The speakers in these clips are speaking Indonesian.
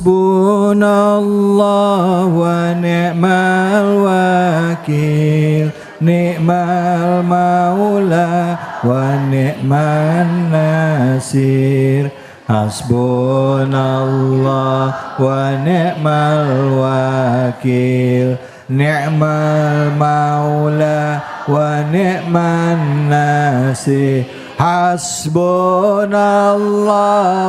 Hasbunallah wa ni'mal wakil, ni'mal maula wa ni'man nasir. Hasbunallah wa ni'mal wakil, ni'mal maula wa ni'man nasir. Hasbunallah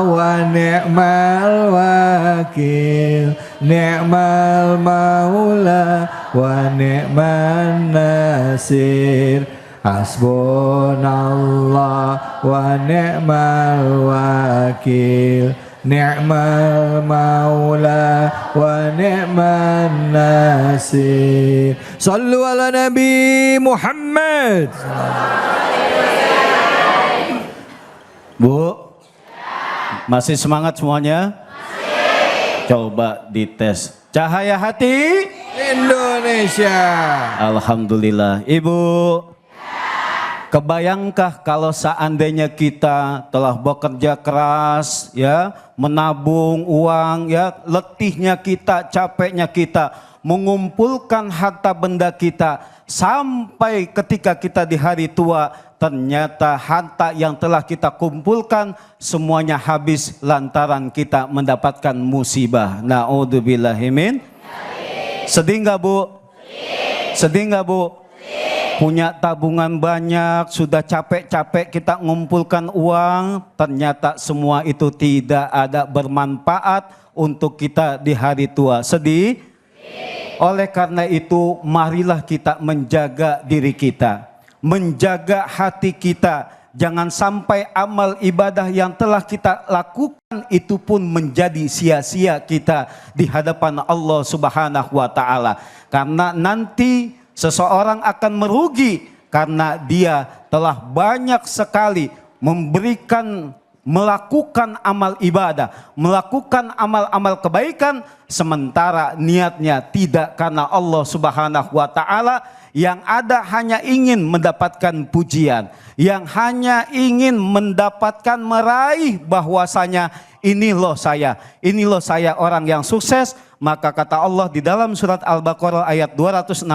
wa ni'mal wakil, ni'mal maula wa ni'man nasir. Hasbunallah wa ni'mal wakil, ni'mal maula wa ni'man nasir. Sallu ala Nabi Muhammad. Bu, masih semangat semuanya? Masih. Coba dites. Cahaya hati Indonesia. Alhamdulillah. Ibu, kebayangkah kalau seandainya kita telah bekerja keras, ya, menabung uang, ya, letihnya kita, capeknya kita, mengumpulkan harta benda kita, sampai ketika kita di hari tua, ternyata harta yang telah kita kumpulkan semuanya habis lantaran kita mendapatkan musibah. Na'udzubillahimin. Sedih nggak Bu? Sedih nggak Bu? Punya tabungan banyak, sudah capek-capek kita ngumpulkan uang, ternyata semua itu tidak ada bermanfaat untuk kita di hari tua. Sedih? Oleh karena itu, marilah kita menjaga diri kita, menjaga hati kita. Jangan sampai amal ibadah yang telah kita lakukan itu pun menjadi sia-sia kita di hadapan Allah Subhanahu wa Ta'ala. Karena nanti seseorang akan merugi karena dia telah banyak sekali melakukan amal ibadah, melakukan amal-amal kebaikan, sementara niatnya tidak karena Allah Subhanahu wa Ta'ala, yang ada hanya ingin mendapatkan pujian, yang hanya ingin mendapatkan meraih bahwasanya ini loh saya orang yang sukses. Maka kata Allah di dalam surat Al-Baqarah ayat 266,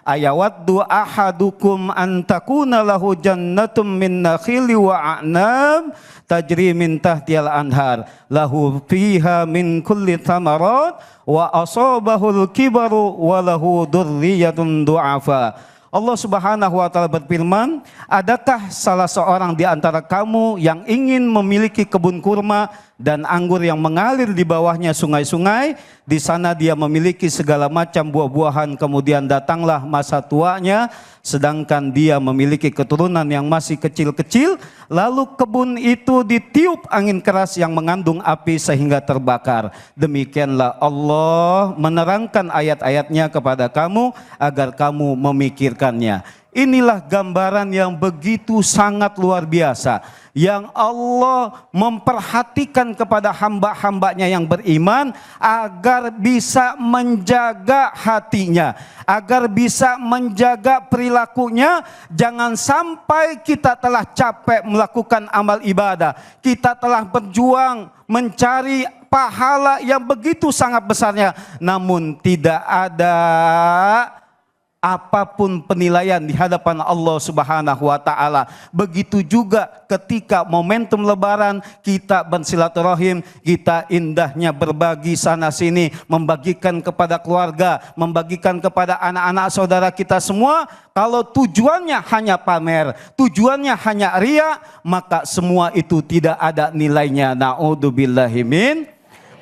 ayawaddu ahadukum antakuna lahu jannatum min nakhili wa a'nab tajri min tahtiyal anhar lahu fiha min kulli thamarat wa asabahul kibaru wa lahu dzurriyyatun du'afa. Allah Subhanahu wa Ta'ala berfirman, adakah salah seorang di antara kamu yang ingin memiliki kebun kurma dan anggur yang mengalir di bawahnya sungai-sungai, di sana dia memiliki segala macam buah-buahan, kemudian datanglah masa tuanya, sedangkan dia memiliki keturunan yang masih kecil-kecil, lalu kebun itu ditiup angin keras yang mengandung api sehingga terbakar. Demikianlah Allah menerangkan ayat-ayatnya kepada kamu agar kamu memikirkannya. Inilah gambaran yang begitu sangat luar biasa, yang Allah memperhatikan kepada hamba-hambanya yang beriman agar bisa menjaga hatinya, agar bisa menjaga perilakunya. Jangan sampai kita telah capek melakukan amal ibadah, kita telah berjuang mencari pahala yang begitu sangat besarnya, namun tidak ada apapun penilaian di hadapan Allah Subhanahu wa Ta'ala. Begitu juga ketika momentum lebaran kita bersilaturahim, kita indahnya berbagi sana sini, membagikan kepada keluarga, membagikan kepada anak-anak saudara kita semua. Kalau tujuannya hanya pamer, tujuannya hanya ria, maka semua itu tidak ada nilainya. Na'udzubillahimin.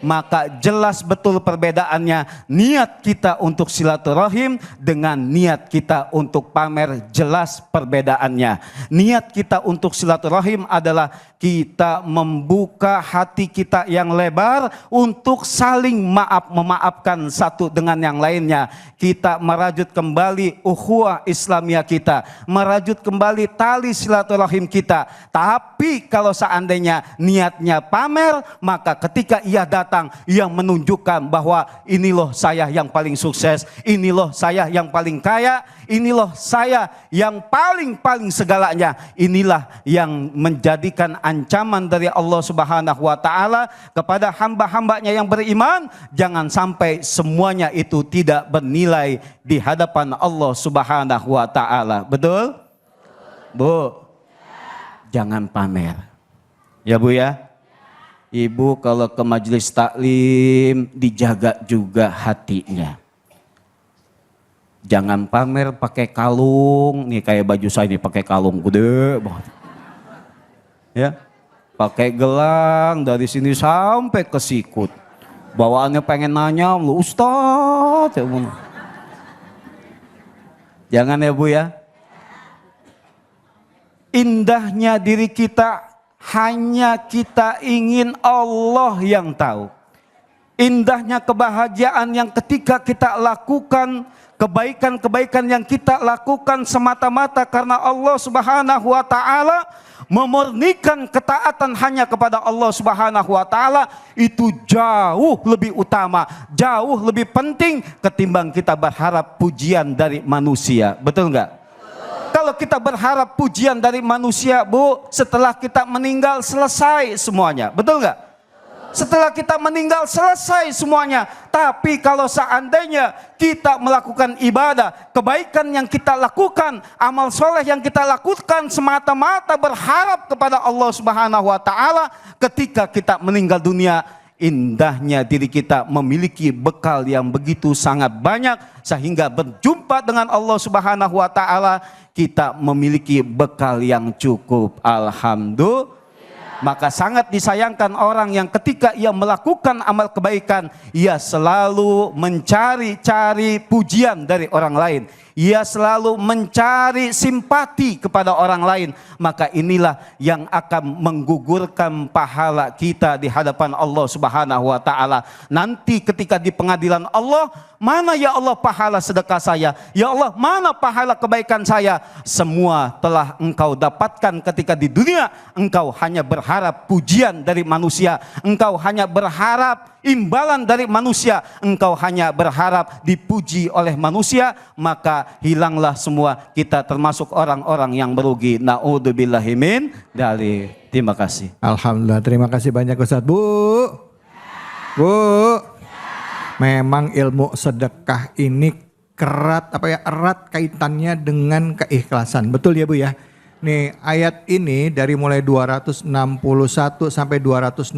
Maka jelas betul perbedaannya, niat kita untuk silaturahim dengan niat kita untuk pamer, jelas perbedaannya. Niat kita untuk silaturahim adalah kita membuka hati kita yang lebar untuk saling memaafkan satu dengan yang lainnya. Kita merajut kembali ukhuwah Islamiyah kita, merajut kembali tali silaturahim kita. Tapi kalau seandainya niatnya pamer, maka ketika ia datang datang yang menunjukkan bahwa ini loh saya yang paling sukses, ini loh saya yang paling kaya, ini loh saya yang paling segalanya. Inilah yang menjadikan ancaman dari Allah Subhanahu wa taala kepada hamba-hambanya yang beriman, jangan sampai semuanya itu tidak bernilai di hadapan Allah Subhanahu wa taala. Betul? Bu, jangan pamer. Ya Bu ya. Ibu kalau ke majelis taklim dijaga juga hatinya. Jangan pamer pakai kalung, nih kayak baju saya ini pakai kalung gede banget. Ya. Pakai gelang dari sini sampai ke sikut. Bawaannya pengen nanya, lu Ustadz. Jangan ya Bu ya. Indahnya diri kita hanya kita ingin Allah yang tahu. Indahnya kebahagiaan yang ketika kita lakukan kebaikan-kebaikan yang kita lakukan semata-mata karena Allah Subhanahu wa taala, memurnikan ketaatan hanya kepada Allah Subhanahu wa taala, itu jauh lebih utama, jauh lebih penting ketimbang kita berharap pujian dari manusia. Betul enggak? Kalau kita berharap pujian dari manusia, Bu, setelah kita meninggal selesai semuanya. Betul nggak? Setelah kita meninggal selesai semuanya. Tapi kalau seandainya kita melakukan ibadah, kebaikan yang kita lakukan, amal soleh yang kita lakukan semata-mata berharap kepada Allah Subhanahu wa taala, ketika kita meninggal dunia, indahnya diri kita memiliki bekal yang begitu sangat banyak sehingga berjumpa dengan Allah Subhanahu wa taala kita memiliki bekal yang cukup. Alhamdulillah. Maka sangat disayangkan orang yang ketika ia melakukan amal kebaikan, ia selalu mencari-cari pujian dari orang lain. Ia selalu mencari simpati kepada orang lain. Maka inilah yang akan menggugurkan pahala kita di hadapan Allah Subhanahu wa taala. Nanti ketika di pengadilan Allah, mana ya Allah pahala sedekah saya? Ya Allah, mana pahala kebaikan saya? Semua telah engkau dapatkan ketika di dunia. Engkau hanya berharap pujian dari manusia. Engkau hanya berharap imbalan dari manusia. Engkau hanya berharap dipuji oleh manusia. Maka hilanglah semua, kita termasuk orang-orang yang merugi. Na'udzubillahi min dzalik. Terima kasih. Alhamdulillah, terima kasih banyak Ustadz. Bu, memang ilmu sedekah ini erat kaitannya dengan keikhlasan. Betul ya Bu ya? Nih ayat ini dari mulai 261 sampai 266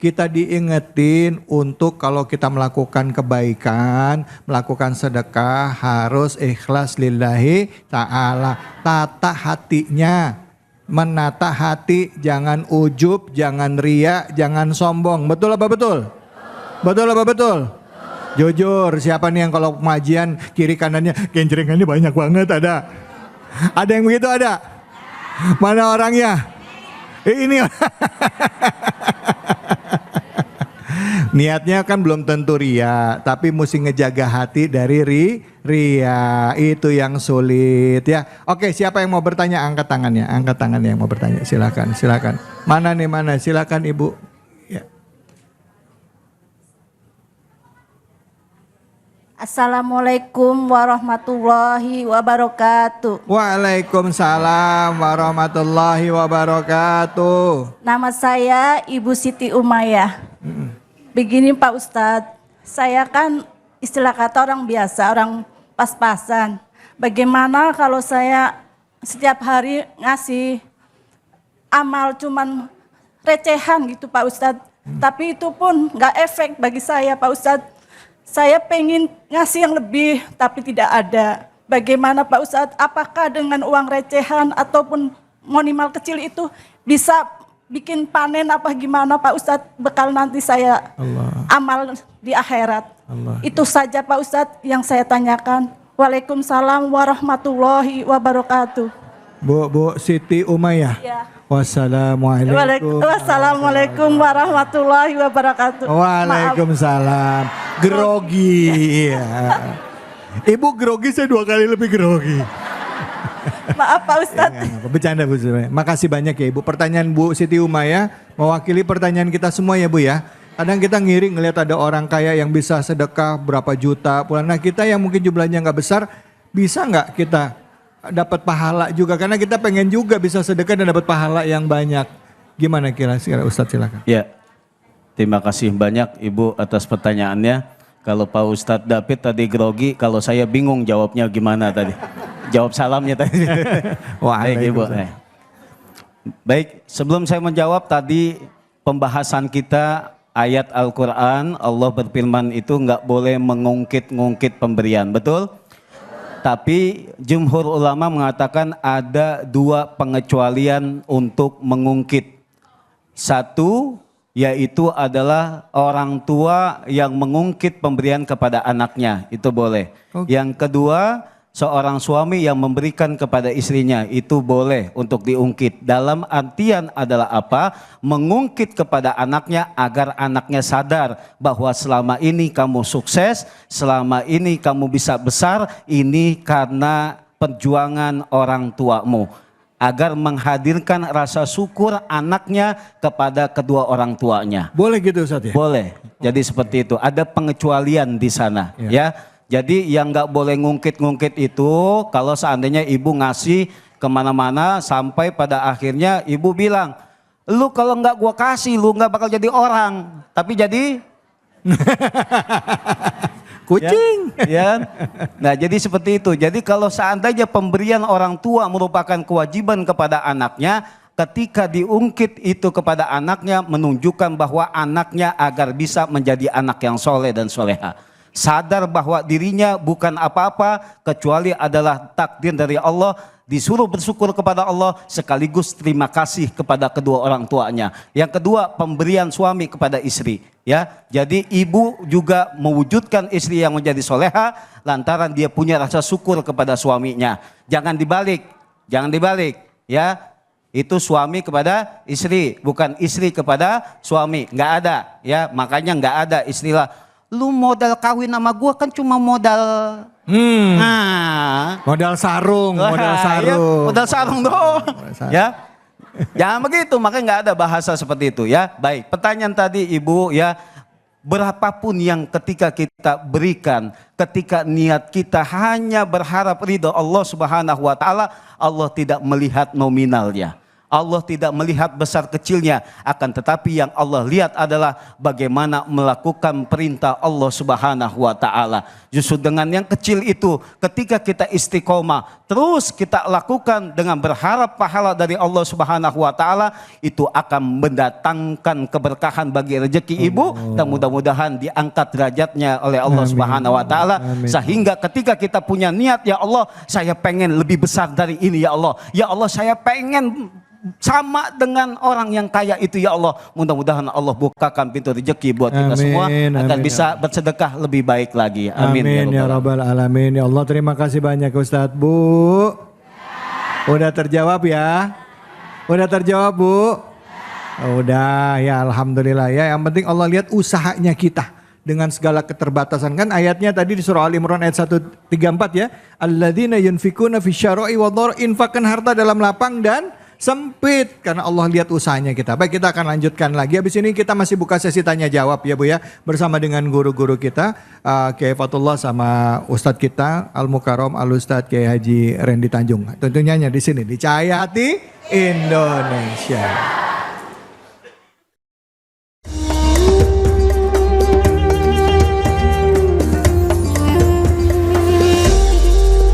kita diingetin untuk kalau kita melakukan kebaikan, melakukan sedekah harus ikhlas lillahi ta'ala. Tata hatinya, menata hati, jangan ujub, jangan ria, jangan sombong. Betul apa betul? Betul apa betul? Jujur, siapa nih yang kalau pengajian kiri kanannya genjrengannya banyak banget ada? Ada yang begitu ada? Mana orangnya? Ini niatnya kan belum tentu ria, tapi mesti ngejaga hati dari ria. Itu yang sulit ya. Oke, siapa yang mau bertanya angkat tangannya yang mau bertanya. Silakan. Mana nih mana? Silakan Ibu. Ya. Assalamualaikum warahmatullahi wabarakatuh. Waalaikumsalam warahmatullahi wabarakatuh. Nama saya Ibu Siti Umayyah. Begini Pak Ustadz, saya kan istilah kata orang biasa, orang pas-pasan. Bagaimana kalau saya setiap hari ngasih amal cuman recehan gitu Pak Ustadz. Tapi itu pun gak efek bagi saya Pak Ustadz. Saya pengen ngasih yang lebih tapi tidak ada. Bagaimana Pak Ustadz, apakah dengan uang recehan ataupun minimal kecil itu bisa bikin panen apa gimana Pak Ustadz, bekal nanti saya amal di akhirat. Itu saja Pak Ustadz yang saya tanyakan. Waalaikumsalam warahmatullahi wabarakatuh. Bu Siti Umayyah. Ya. Wassalamualaikum. Wassalamualaikum warahmatullahi wabarakatuh. Waalaikumsalam. Grogi. Ya. Ibu grogi, saya 2 kali lebih grogi. Maaf Pak Ustadz. Ya, bercanda Bu. Makasih banyak ya Ibu. Pertanyaan Bu Siti Umayyah mewakili pertanyaan kita semua ya Bu ya. Kadang kita ngiri ngelihat ada orang kaya yang bisa sedekah berapa juta pulang. Nah kita yang mungkin jumlahnya nggak besar, bisa nggak kita dapat pahala juga? Karena kita pengen juga bisa sedekah dan dapat pahala yang banyak. Gimana kira-kira Ustadz, silakan. Ya, terima kasih banyak Ibu atas pertanyaannya. Kalau Pak Ustadz David tadi grogi, kalau saya bingung jawabnya gimana tadi. Jawab salamnya tadi. Baik Ibu. Baik, sebelum saya menjawab tadi pembahasan kita ayat Al-Quran, Allah berfirman itu nggak boleh mengungkit-ngungkit pemberian, betul? Tapi jumhur ulama mengatakan ada dua pengecualian untuk mengungkit. Satu, yaitu adalah orang tua yang mengungkit pemberian kepada anaknya, itu boleh. Yang kedua, seorang suami yang memberikan kepada istrinya, itu boleh untuk diungkit. Dalam artian adalah apa? Mengungkit kepada anaknya agar anaknya sadar bahwa selama ini kamu sukses, selama ini kamu bisa besar, ini karena perjuangan orang tuamu. Agar menghadirkan rasa syukur anaknya kepada kedua orang tuanya. Boleh gitu Ustadz ya? Boleh. Jadi seperti itu. Ada pengecualian di sana, ya. Jadi yang nggak boleh ngungkit-ngungkit itu kalau seandainya ibu ngasih kemana-mana sampai pada akhirnya ibu bilang, lu kalau nggak gua kasih lu nggak bakal jadi orang, tapi jadi kucing. Ya. Nah jadi seperti itu. Jadi kalau seandainya pemberian orang tua merupakan kewajiban kepada anaknya, ketika diungkit itu kepada anaknya menunjukkan bahwa anaknya agar bisa menjadi anak yang soleh dan soleha. Sadar bahwa dirinya bukan apa-apa kecuali adalah takdir dari Allah, disuruh bersyukur kepada Allah sekaligus terima kasih kepada kedua orang tuanya. Yang kedua, pemberian suami kepada istri, ya. Jadi ibu juga mewujudkan istri yang menjadi soleha lantaran dia punya rasa syukur kepada suaminya. Jangan dibalik, ya. Itu suami kepada istri, bukan istri kepada suami. Nggak ada, ya. Makanya nggak ada istilah lu modal kawin sama gua kan cuma modal Modal sarung, modal sarung. Ya, modal sarung doang. Ya. Jangan begitu, makanya nggak ada bahasa seperti itu ya. Baik, pertanyaan tadi Ibu ya, berapapun yang ketika kita berikan, ketika niat kita hanya berharap ridho Allah Subhanahu wa taala, Allah tidak melihat nominalnya. Allah tidak melihat besar kecilnya, akan tetapi yang Allah lihat adalah bagaimana melakukan perintah Allah Subhanahu wa taala. Justru dengan yang kecil itu ketika kita istiqomah terus kita lakukan dengan berharap pahala dari Allah Subhanahu wa taala, itu akan mendatangkan keberkahan bagi rezeki ibu dan mudah-mudahan diangkat derajatnya oleh Allah Subhanahu wa taala, sehingga ketika kita punya niat, ya Allah saya pengen lebih besar dari ini ya Allah. Ya Allah saya pengen sama dengan orang yang kaya itu ya Allah. Mudah-mudahan Allah bukakan pintu rezeki buat kita semua agar bisa bersedekah lebih baik lagi. Amin, ya Rabbal Alamin. Ya Allah, terima kasih banyak Ustadz. Bu, udah terjawab ya? Udah terjawab Bu? Udah ya, Alhamdulillah ya. Yang penting Allah lihat usahanya kita. Dengan segala keterbatasan, kan ayatnya tadi di surah Al-Imran ayat 134 ya. Alladzina yunfikuna fisyara'i wa dhar, infakkan harta dalam lapang dan sempit, karena Allah lihat usahanya kita. Baik, kita akan lanjutkan lagi. Habis ini kita masih buka sesi tanya jawab ya Bu ya, bersama dengan guru-guru kita, Kiai Fatullah sama Ustadz kita Al-Mukarram Al-Ustadz Kiai Haji Randy Tanjung. Tentunya di sini di Cahaya Hati Indonesia.